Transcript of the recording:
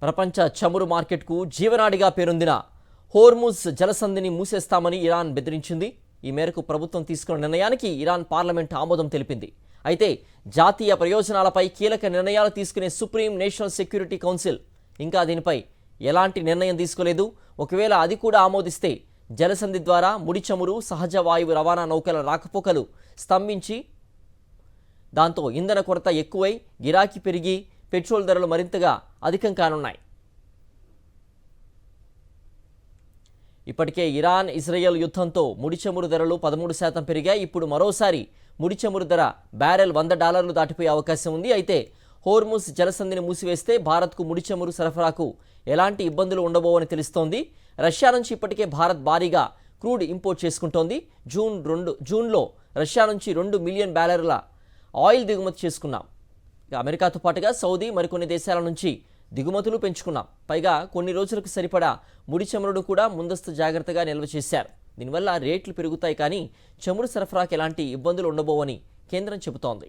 ప్రపంచ చమురు మార్కెట్కు జీవనాడిగా పేరొందిన హోర్ముజ్ జలసంధిని మూసేస్తామని ఇరాన్ బెదిరించింది. ఈ మేరకు ప్రభుత్వం తీసుకున్న నిర్ణయానికి ఇరాన్ పార్లమెంట్ ఆమోదం తెలిపింది. అయితే జాతీయ ప్రయోజనాలపై కీలక నిర్ణయాలు తీసుకునే సుప్రీం నేషనల్ సెక్యూరిటీ కౌన్సిల్ ఇంకా దీనిపై ఎలాంటి నిర్ణయం తీసుకోలేదు. ఒకవేళ అది కూడా ఆమోదిస్తే జలసంధి ద్వారా ముడి చమురు, సహజ వాయువు రవాణా నౌకల రాకపోకలు స్తంభించి దాంతో ఇంధన కొరత ఎక్కువై గిరాకీ పెరిగి పెట్రోల్ ధరలు మరింతగా అధికం కానున్నాయి. ఇప్పటికే ఇరాన్ ఇజ్రాయెల్ యుద్ధంతో ముడి చమురు ధరలు 13% పెరిగాయి. ఇప్పుడు మరోసారి ముడి చమురు ధర బ్యారెల్ $100 దాటిపోయే అవకాశం ఉంది. అయితే హోర్ముజ్ జలసంధిని మూసివేస్తే భారత్కు ముడి చమురు సరఫరాకు ఎలాంటి ఇబ్బందులు ఉండబోవని తెలుస్తోంది. రష్యా నుంచి ఇప్పటికే భారత్ భారీగా క్రూడ్ ఇంపోర్ట్ చేసుకుంటోంది. జూన్లో రష్యా నుంచి 2 మిలియన్ బ్యారెల్ల ఆయిల్ దిగుమతి చేసుకున్నాం. అమెరికాతో పాటుగా సౌదీ మరికొన్ని దేశాల నుంచి దిగుమతులు పెంచుకున్నాం. పైగా కొన్ని రోజులకు సరిపడా ముడి చమురును కూడా ముందస్తు జాగ్రత్తగా నిల్వ చేశారు. దీనివల్ల రేట్లు పెరుగుతాయి, కానీ చమురు సరఫరాకు ఎలాంటి ఇబ్బందులు ఉండబోవని కేంద్రం చెబుతోంది.